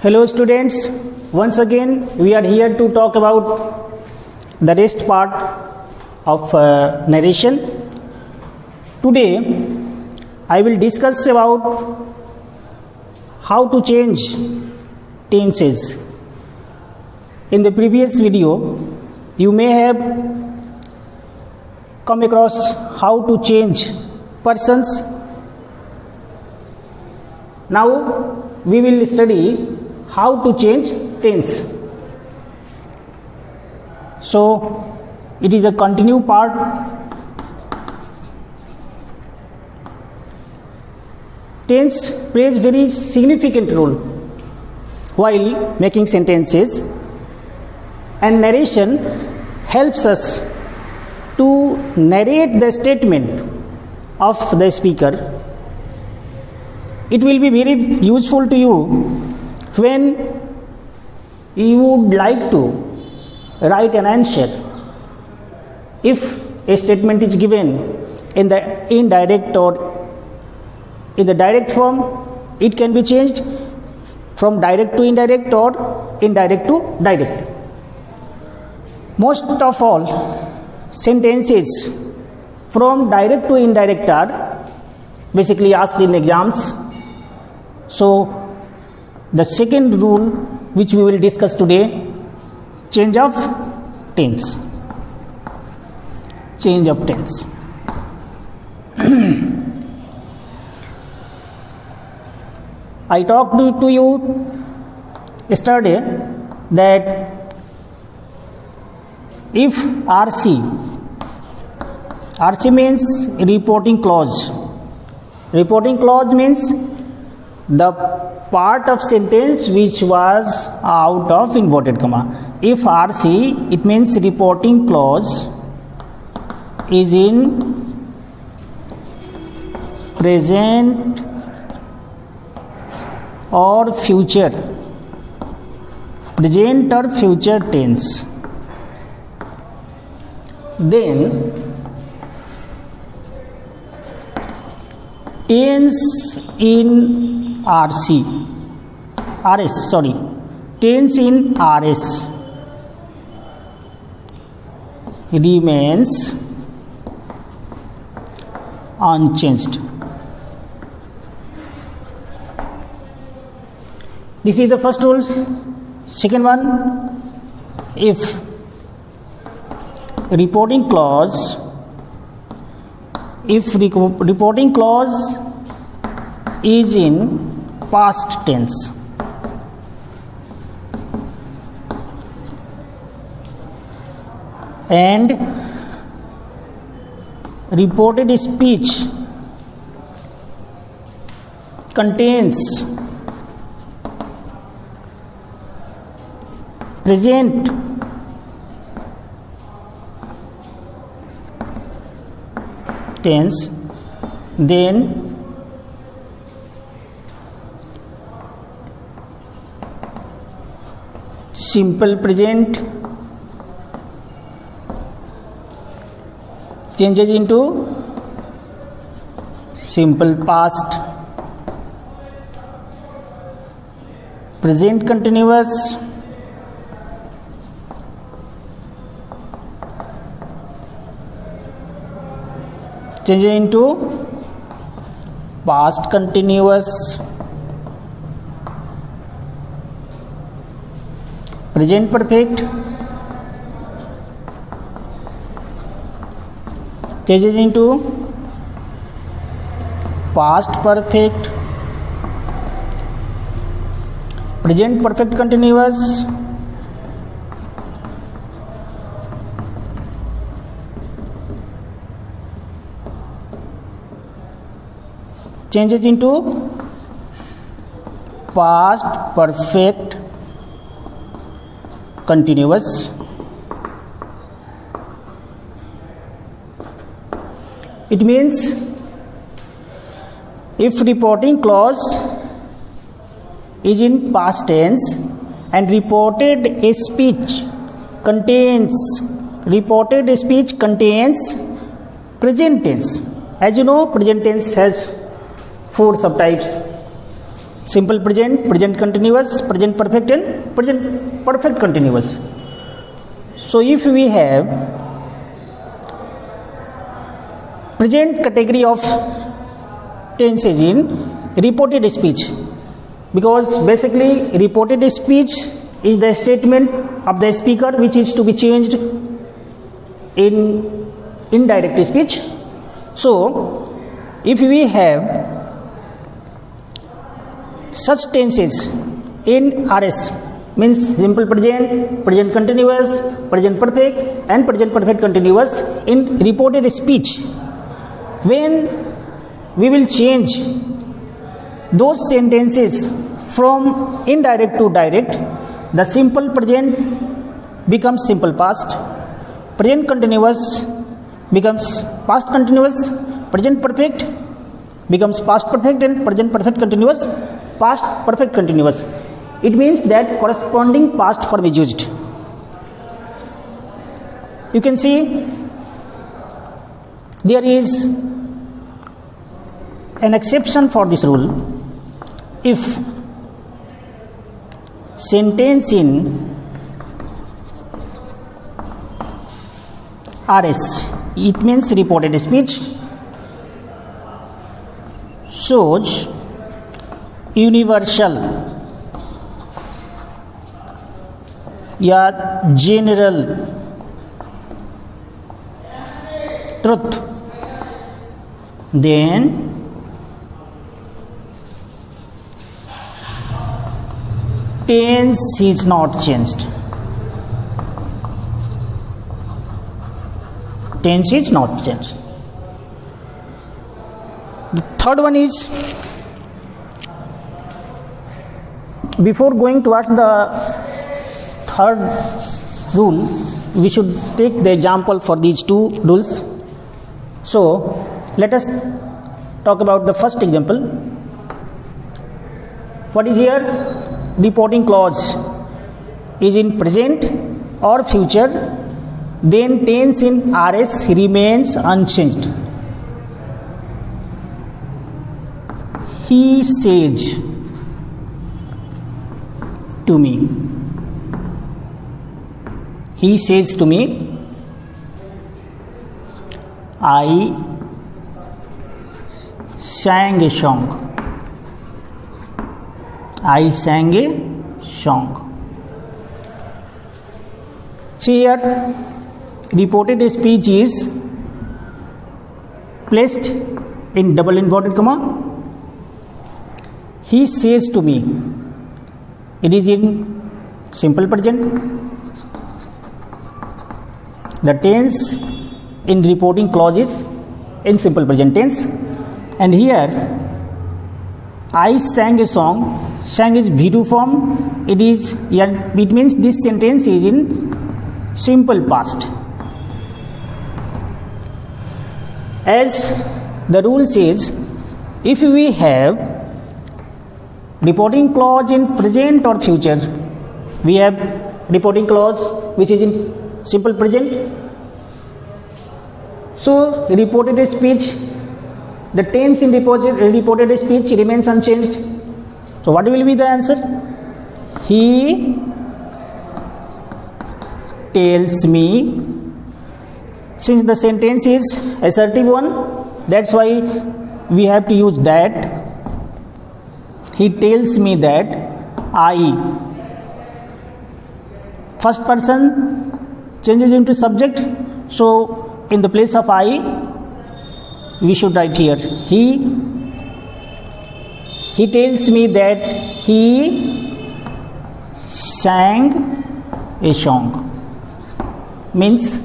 Hello students, once again we are here to talk about the rest part of narration. Today I will discuss about how to change tenses. In the previous video you may have come across how to change persons. Now we will study how to change tense. So it is a continued part. Tense plays very significant role while making sentences, and narration helps us to narrate the statement of the speaker. It will be very useful to you when you would like to write an answer. If a statement is given in the indirect or in the direct form, it can be changed from direct to indirect or indirect to direct. Most of all, sentences from direct to indirect are basically asked in exams. So the second rule which we will discuss today, change of tense. Change of tense. I talked to you yesterday that if RC means reporting clause. Reporting clause means the part of sentence which was out of inverted comma. If RC, it means reporting clause is in present or future, present or future tense, then tense in tense in RS remains unchanged. This is the first rule. Second one, if reporting clause is in past tense, and reported speech contains present tense, then simple present changes into simple past. Present continuous changes into past continuous. Present perfect changes into past perfect. Present perfect continuous changes into past perfect continuous. It means if reporting clause is in past tense and reported speech contains present tense. As you know, present tense has 4 subtypes: simple present, present continuous, present perfect and present perfect continuous. So if we have present category of tenses in reported speech, because basically reported speech is the statement of the speaker which is to be changed in indirect speech. So if we have such tenses in RS, means simple present, present continuous, present perfect and present perfect continuous in reported speech, when we will change those sentences from indirect to direct, the simple present becomes simple past, present continuous becomes past continuous, present perfect becomes past perfect and present perfect continuous past perfect continuous. It means that corresponding past form is used. You can see there is an exception for this rule. If sentence in RS, it means reported speech, shows universal या general truth, then tense is not changed. Tense is not changed. The third one is, before going towards the third rule, we should take the example for these two rules. So let us talk about the first example. What is here? Reporting clause is in present or future, then tense in RS remains unchanged. He says to me. He says to me, I sang a song. I sang a song. See here, reported speech is placed in double inverted comma. He says to me. It is in simple present. The tense in reporting clause is in simple present tense, and here I sang a song. Sang is V2 form. It means this sentence is in simple past. As the rule says, if we have reporting clause in present or future, we have reporting clause which is in simple present. So reported speech, the tense in reported speech remains unchanged. So what will be the answer? He tells me. Since the sentence is assertive one, that's why we have to use that. He tells me that I. First person changes into subject, so in the place of I, we should write here he tells me that he sang a song. Means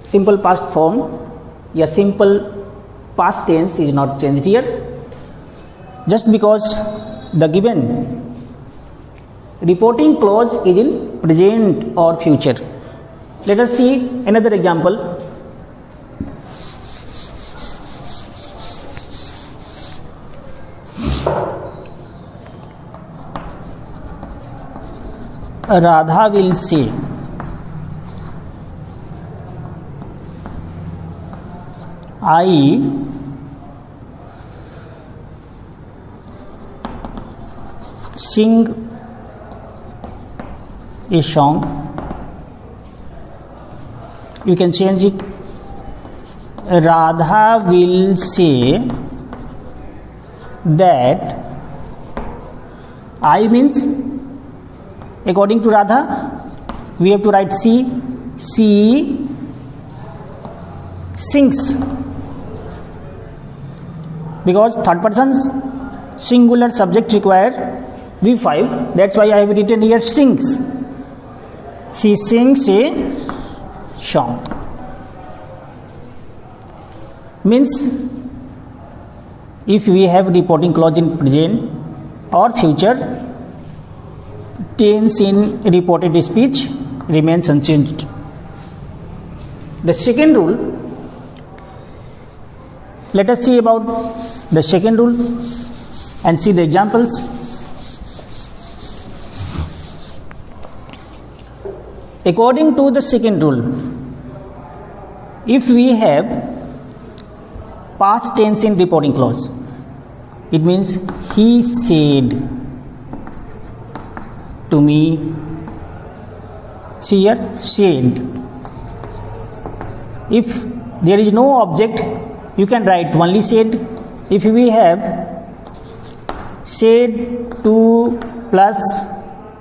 simple past form, या simple past tense is not changed here, just because the given reporting clause is in present or future. Let us see another example. Radha will say, I sing a song, you can change it. Radha will say that I means, according to Radha, we have to write she. She sings, because third person singular subject require V5. That's why I have written here sings. She sings a song. Means if we have reporting clause in present or future, tense in reported speech remains unchanged. The second rule, let us see about the second rule and see the examples. According to the second rule, if we have past tense in reporting clause, it means he said to me. See here, said. If there is no object, you can write only said. If we have said to plus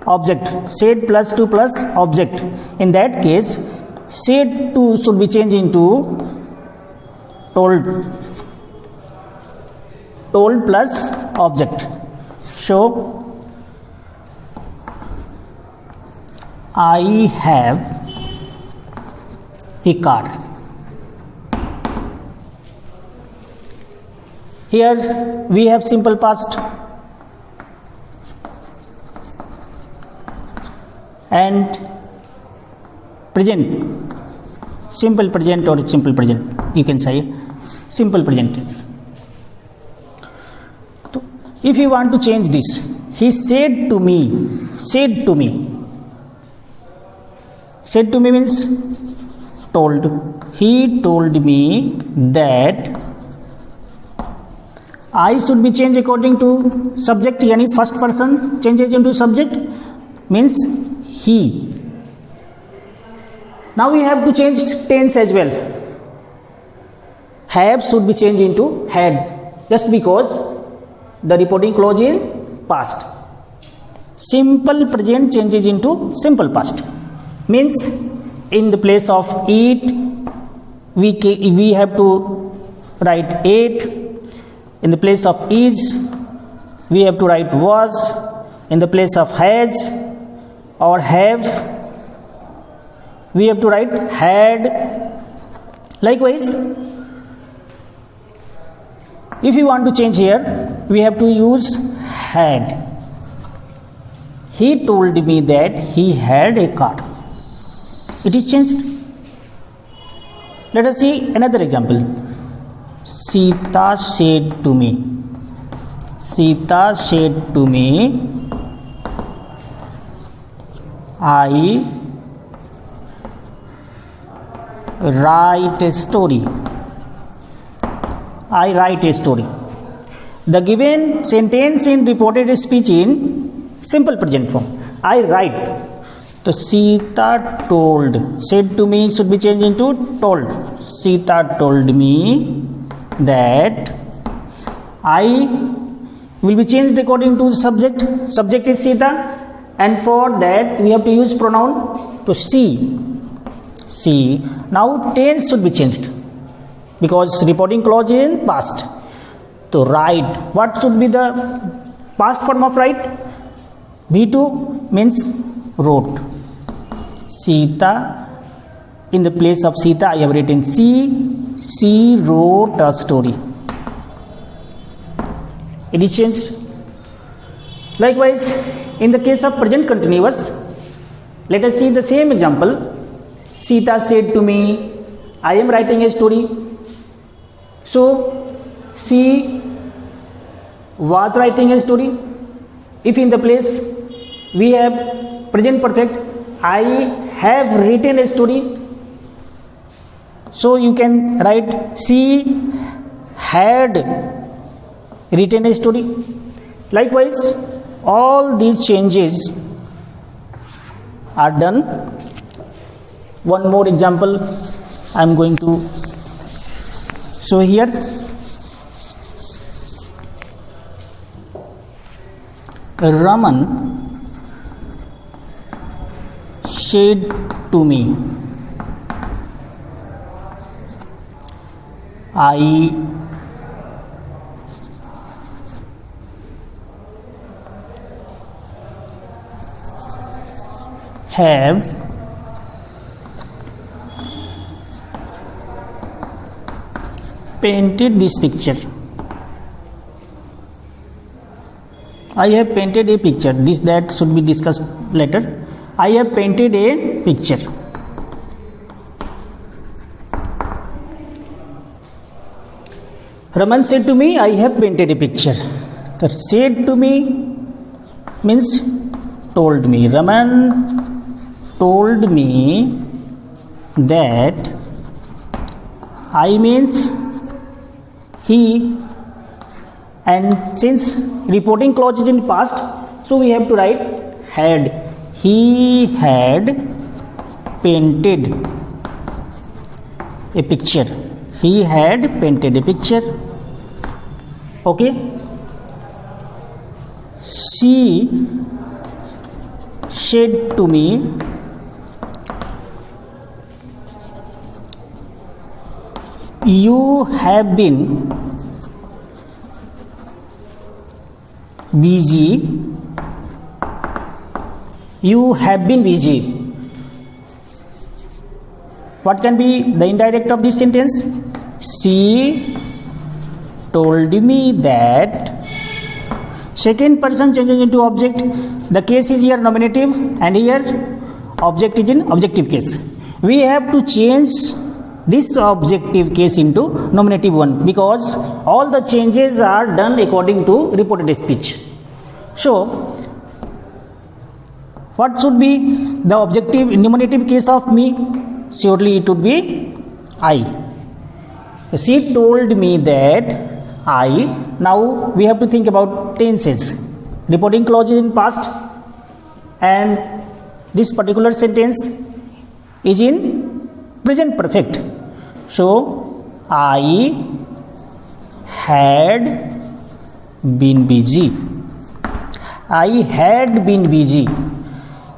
object, said plus to plus object, in that case said to should be changed into told. Told plus object. So I have a car. Here we have simple past and present, simple present or simple present, you can say simple present tense. So if you want to change this, he said to me, said to me. Said to me means told. He told me that I should be changed according to subject, yani first person changes into subject, means he. Now we have to change tense as well. Have should be changed into had, just because the reporting clause in past. Simple present changes into simple past, means in the place of eat we have to write ate. In the place of is, we have to write was. In the place of has or have, we have to write had. Likewise, if you want to change here, we have to use had. He told me that he had a car. It is changed. Let us see another example. Sita said to me. Sita said to me, I write a story. I write a story. The given sentence in reported speech in simple present form. I write. So Sita told. Said to me should be changed into told. Sita told me that I will be changed according to the subject. Subject is Sita, and for that we have to use pronoun to she. She. Now tense should be changed because reporting clause is in past. To write, what should be the past form of write? V2 means wrote. Sita. In the place of Sita, I have written she wrote a story. It is changed. Likewise, in the case of present continuous, let us see the same example. Sita said to me, I am writing a story. So, she was writing a story. If in the place we have present perfect, I have written a story. So you can write she had written a story. Likewise, all these changes are done. One more example I am going to show here. Raman said to me, I have painted this picture. I have painted a picture. This that should be discussed later. I have painted a picture. Raman said to me, I have painted a picture. The said to me means told me. Raman told me that I means he, and since reporting clause is in past, so we have to write had. He had painted a picture. He had painted a picture. Okay. She said to me, you have been busy. You have been busy. What can be the indirect of this sentence? She told me that. Second person changes into object. The case is here nominative and here object is in objective case. We have to change this objective case into nominative one because all the changes are done according to reported speech. So, what should be the objective nominative case of me? Surely it would be I. She told me that I. Now we have to think about tenses. Reporting clause is in past and this particular sentence is in present perfect. So, I had been busy. I had been busy.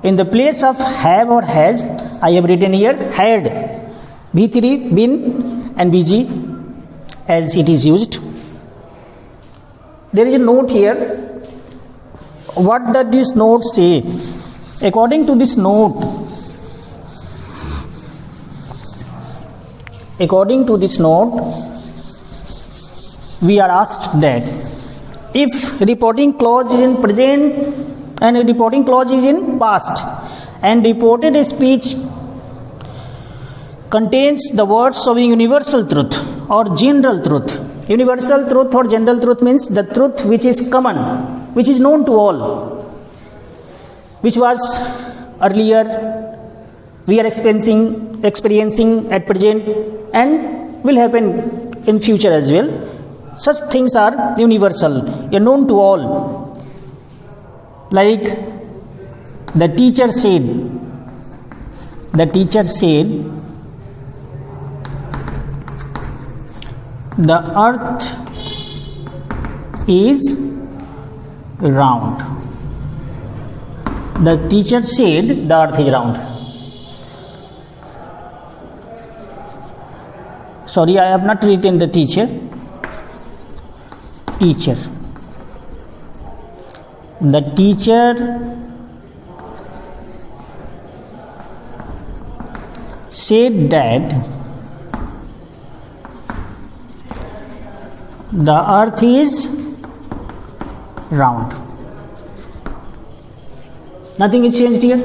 In the place of have or has, I have written here had. B3, been and busy as it is used. There is a note here. What does this note say? According to this note, we are asked that if reporting clause is in present and a reporting clause is in past and reported speech contains the words showing universal truth or general truth. Universal truth or general truth means the truth which is common, which is known to all, which was earlier, we are experiencing at present and will happen in future as well. Such things are universal, known to all. Like the teacher said, the earth is round. The teacher said the earth is round. Sorry, I have not written the teacher. The teacher said that the earth is round. Nothing is changed here.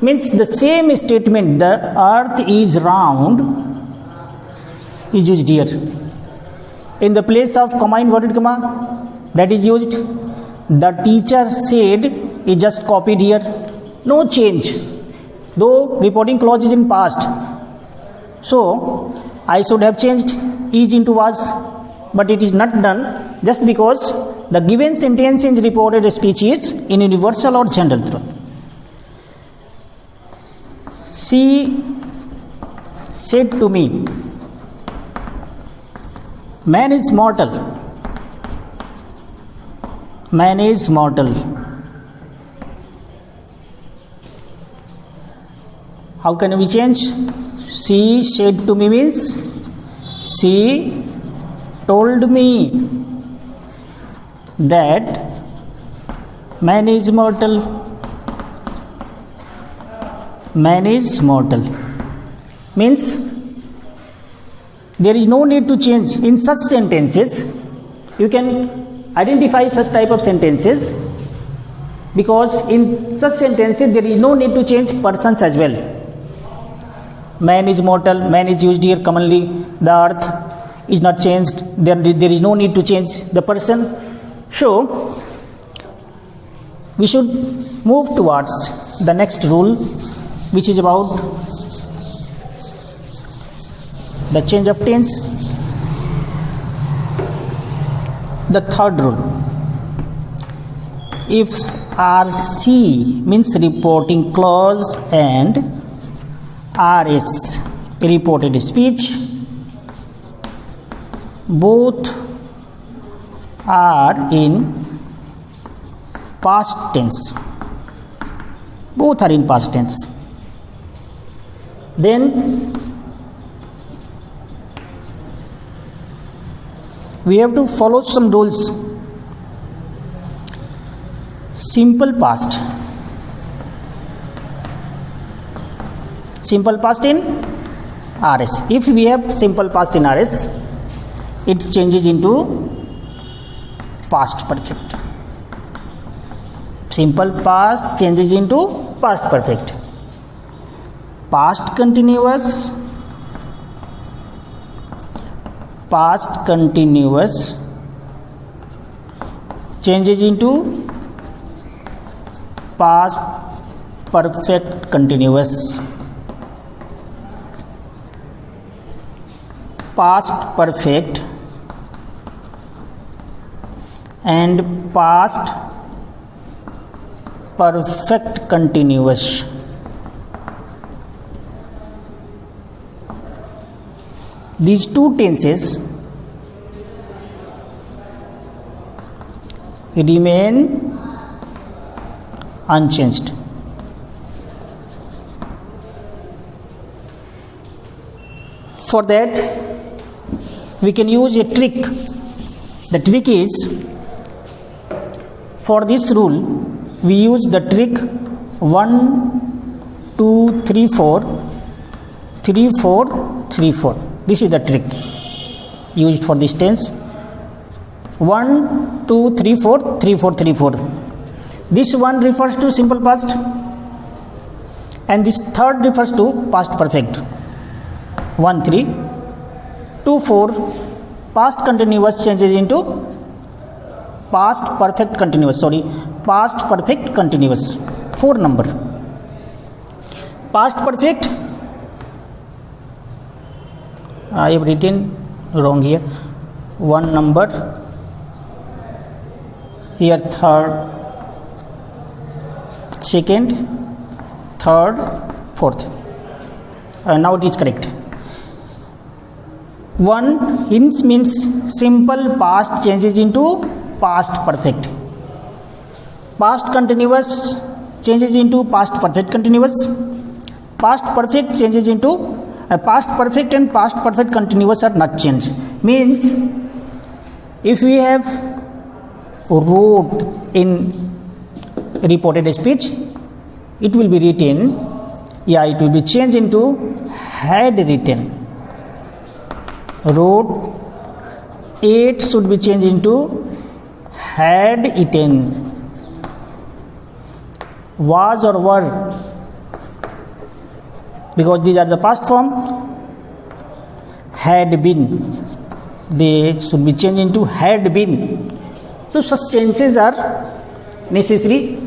Means the same statement, the earth is round, is used here. In the place of comma, inverted comma, that is used. The teacher said is just copied here. No change. Though reporting clause is in past. So, I should have changed is into was, but it is not done just because the given sentence in reported speech is in universal or general truth. She said to me, man is mortal. Man is mortal. How can we change? She said to me means she told me that man is mortal. Man is mortal means there is no need to change. In such sentences, you can identify such type of sentences, because in such sentences there is no need to change persons as well. Man is mortal, man is used here commonly, the earth is not changed, then there is no need to change the person. So we should move towards the next rule, which is about the change of tense. The third rule, if RC means reporting clause and RS reported speech, both are in past tense. Both are in past tense. Then we have to follow some rules. Simple past. Simple past in RS. If we have simple past in RS, it changes into past perfect. Simple past changes into past perfect. Past continuous changes into past perfect continuous. Past perfect and past perfect continuous. These two tenses remain unchanged. For that, we can use a trick. The trick is, for this rule, we use the trick 1, 2, 3, 4, 3, 4, 3, 4. This is the trick used for this tense. 1, 2, 3, 4, 3, 4, 3, 4. This one refers to simple past, and this third refers to past perfect. 1, 3, 2, 4. Past continuous changes into past perfect continuous. Past perfect continuous. 4 number. Past perfect, I have written wrong here. 1 number. Here third, second, third, fourth. Now it is correct. 1 hints means simple past changes into past perfect. Past continuous changes into past perfect continuous. Past perfect changes into past perfect and past perfect continuous are not changed. Means if we have wrote in reported speech, it will be written, it will be changed into had written. Wrote, ate should be changed into had eaten. Was or were, because these are the past form, had been, they should be changed into had been. So such changes are necessary.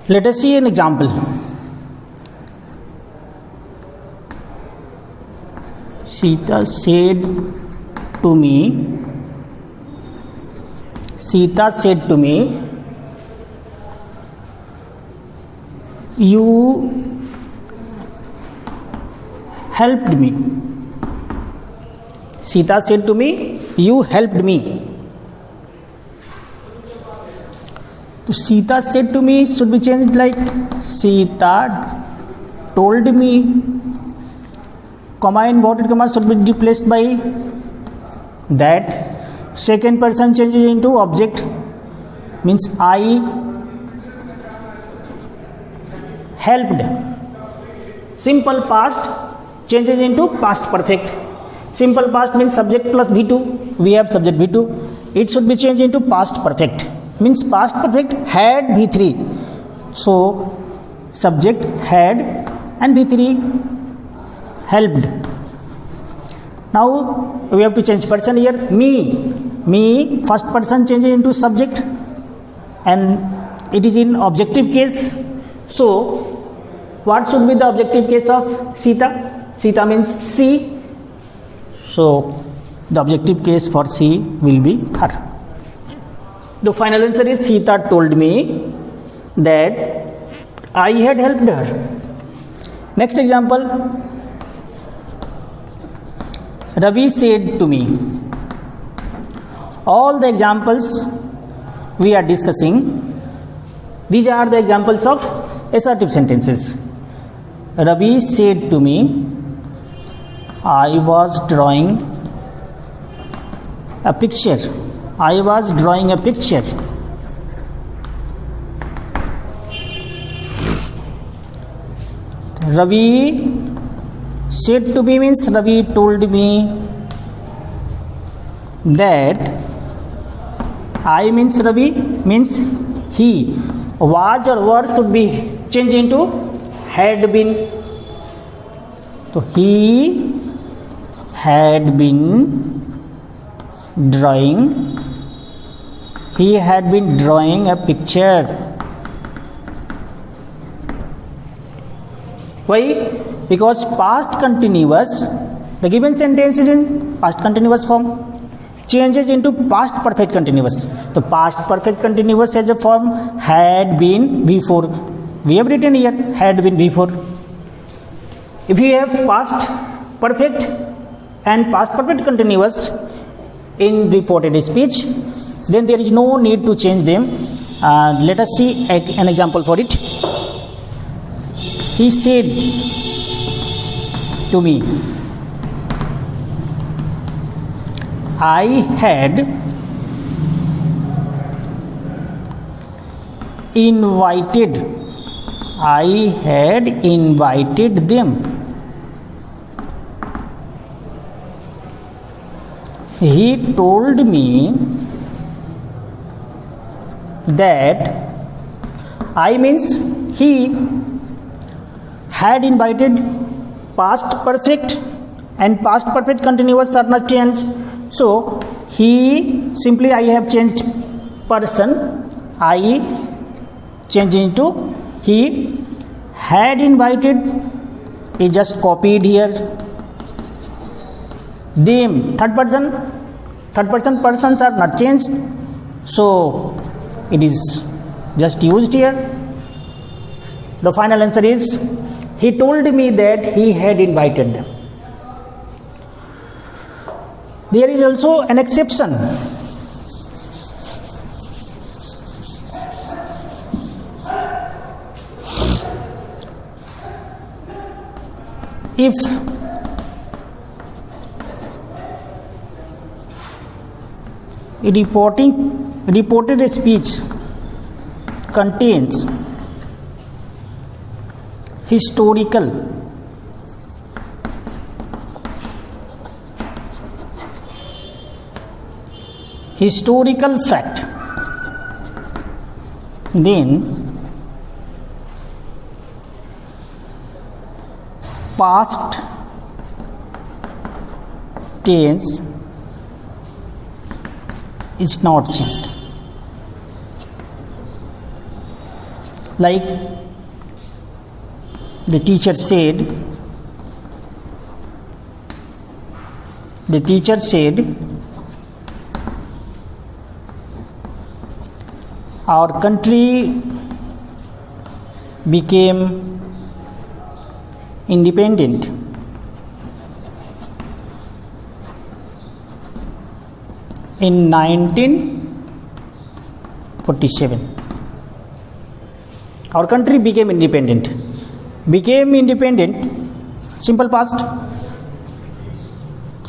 Let us see an example. Sita said to me, Sita said to me, you helped me. Sita said to me, you helped me. So Sita said to me should be changed like Sita told me. Comma inverted comma should be replaced by that. Second person changes into object, means I helped. Simple past changes into past perfect. Simple past means subject plus V2. We have subject V2. It should be changed into past perfect. Means past perfect had V3. So subject had and V3 helped. Now we have to change person here. Me first person changes into subject and it is in objective case. So what should be the objective case of Sita? Sita means she. So the objective case for she will be her. The final answer is Sita told me that I had helped her. Next example, Ravi said to me. All the examples we are discussing, these are the examples of assertive sentences. Ravi said to me, I was drawing a picture. I was drawing a picture. Ravi said to me means Ravi told me that I means Ravi means he. Was or were should be changed into had been. So he had been drawing. He had been drawing a picture. Why? Because past continuous, the given sentence is in past continuous form, changes into past perfect continuous. The past perfect continuous has a form had been before. We have written here had been before. If you have past perfect and past perfect continuous in reported speech, then there is no need to change them. Let us see an example for it. He said to me, I had invited them. He told me that I means he had invited. Past perfect and past perfect continuous are not changed. So he simply I have changed person. I changed into he. Had invited is just copied here. Them third person persons are not changed. So it is just used here. The final answer is he told me that he had invited them. There is also an exception. If reported speech contains historical fact, then past tense is not changed. Like the teacher said, The teacher said, our country became independent in 1947. Our country became independent. Became independent, simple past.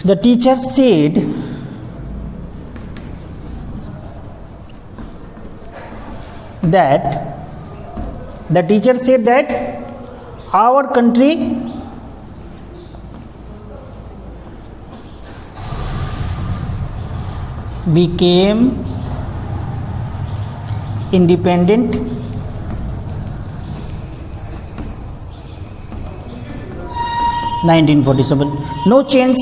The teacher said, that our country became independent in 1947. No change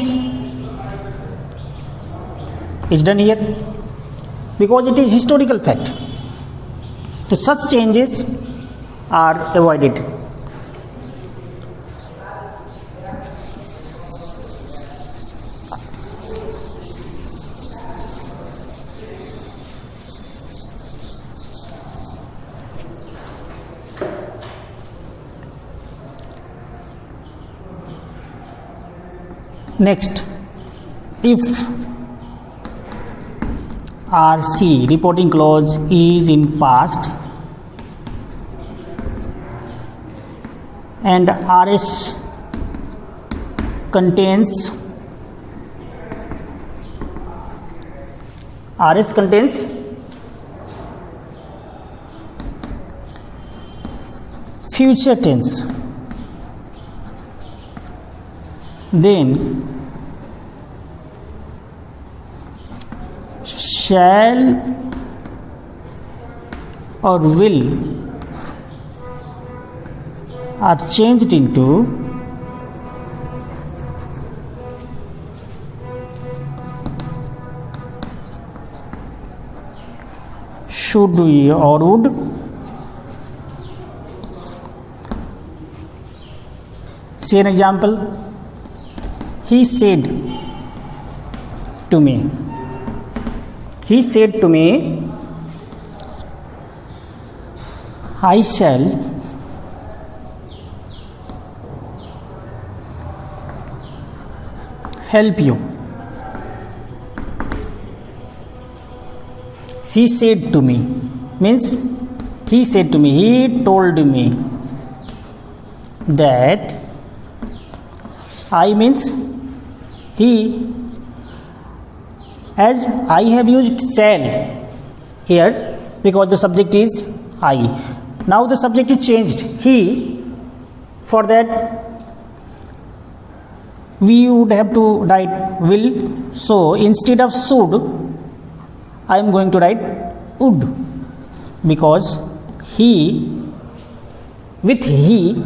is done here because it is historical fact. So such changes are avoided. Next, if RC reporting clause is in past and RS contains future tense, then shall or will are changed into should we or would. See an example. He said to me, I shall help you. She said to me means he said to me, he told me that. I means he, as I have used shall here because the subject is I. Now the subject is changed, he. For that we would have to write will. So instead of should, I am going to write would, because he, with he,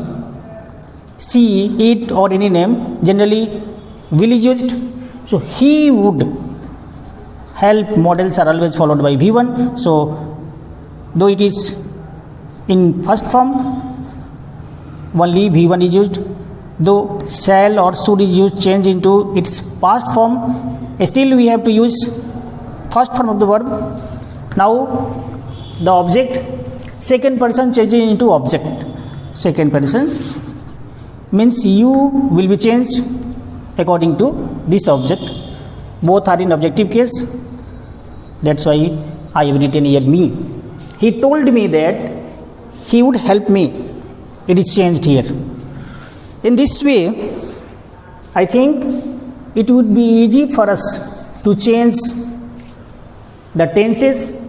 she, it or any name, generally will is used. So he would help. Models are always followed by V1. So though it is in first form, only V1 is used. Though shall or should is used, change into its past form, still we have to use first form of the verb. Now the object, second person changes into object. Second person means you will be changed according to this object. Both are in objective case. That's why I have written here me. He told me that he would help me. It is changed here. In this way, I think it would be easy for us to change the tenses,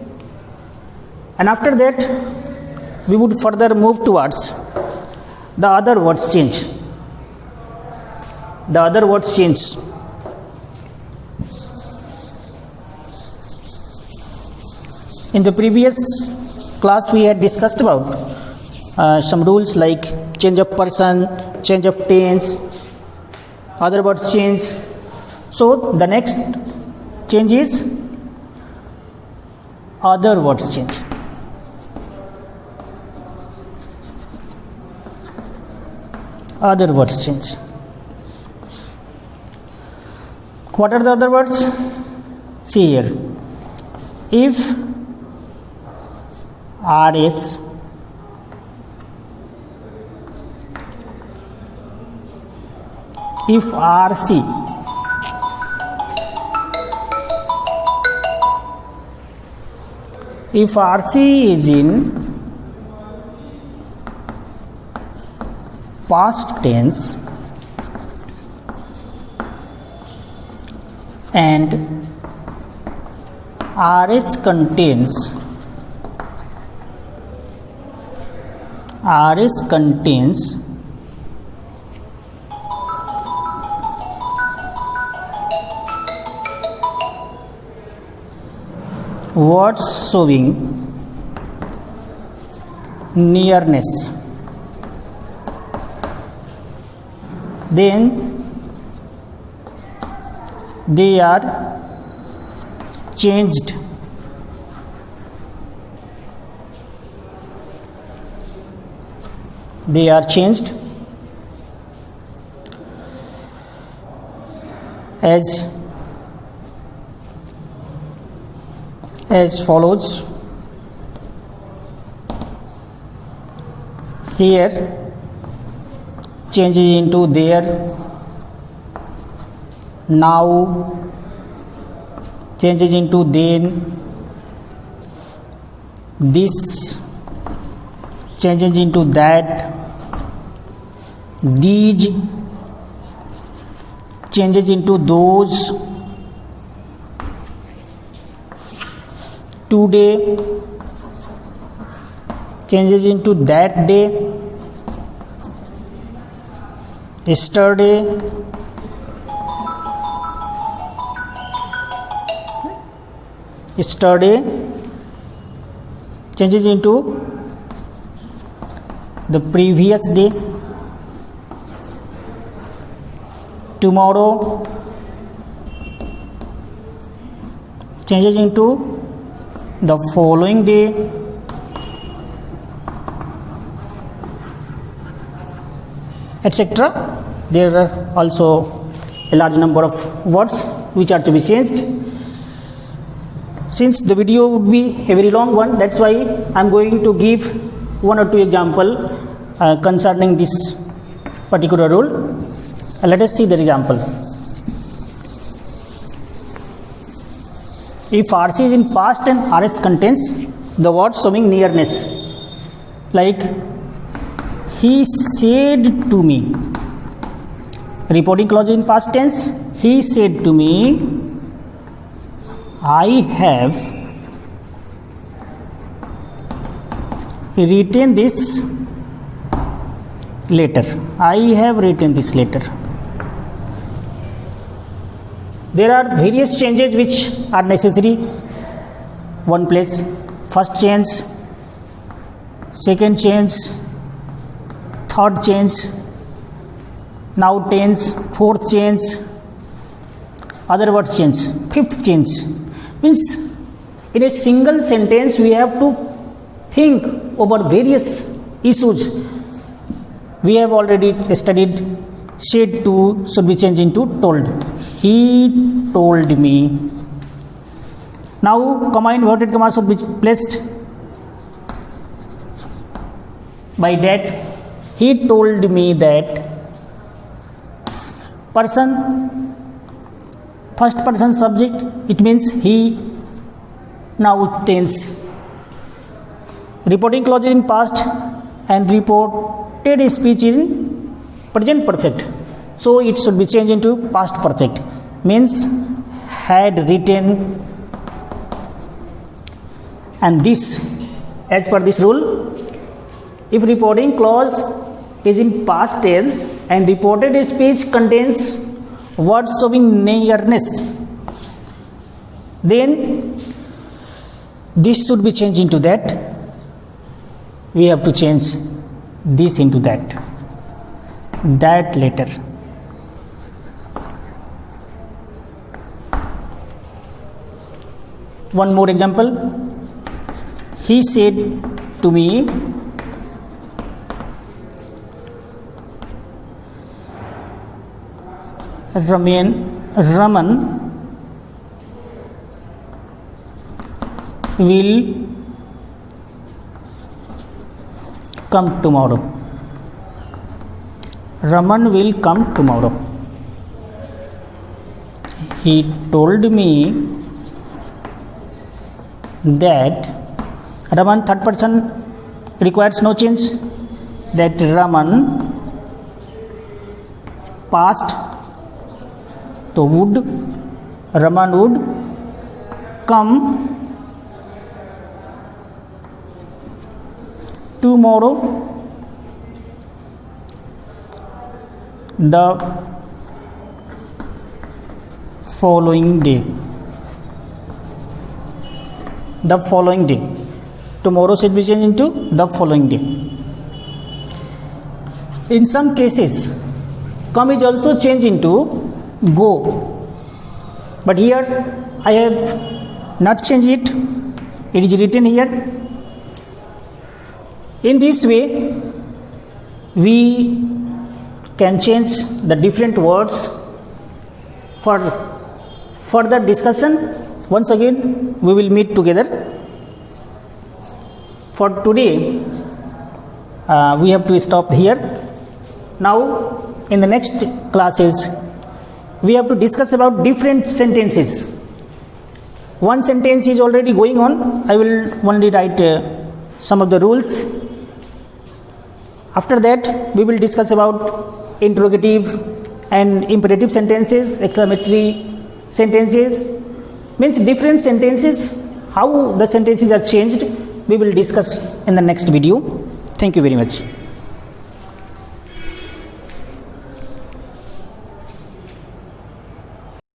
and after that we would further move towards the other words change. The other words change. In the previous class we had discussed about some rules like change of person, change of tense, other words change. So the next change is other words change. Other words change. What are the other words? See here. If RS if RC if RC is in past tense and RS contains words showing nearness, then they are changed as follows. Here changes into there, now changes into then, this changes into that, these changes into those, today changes into that day, yesterday changes into the previous day, tomorrow changes into the following day, etc. There are also a large number of words which are to be changed. Since the video would be a very long one, that's why I am going to give one or two examples concerning this particular rule. Let us see the example. If RC is in past and RS contains the word showing nearness, like he said to me, reporting clause in past tense, he said to me, I have written this letter. There are various changes which are necessary. One place, first change, second change, third change, now tense, fourth change, other word change, fifth change. Means in a single sentence we have to think over various issues. We have already studied said to should be changed into told. He told me. Now comma inverted comma should be placed. By that, he told me that person, first person subject, it means he, now tense. Reporting clause in past and reported speech in present perfect. So it should be changed into past perfect. Means had written, and this, as per this rule, if reporting clause is in past tense and reported speech contains words showing nearness, then this should be changed into that. We have to change this into that letter. One more example. He said to me, Raman will come tomorrow. Raman will come tomorrow. He told me that Raman, third person requires no change, that Raman passed, so would, Raman would come tomorrow, the following day. The following day. Tomorrow should be changed into the following day. In some cases, come is also changed into go. But here I have not changed it. It is written here. In this way, we can change the different words. For further discussion, once again we will meet together. For today, we have to stop here. Now, in the next classes, we have to discuss about different sentences. One sentence is already going on. I will only write some of the rules. After that, we will discuss about interrogative and imperative sentences, exclamatory sentences, means different sentences, how the sentences are changed. We will discuss in the next video. Thank you very much.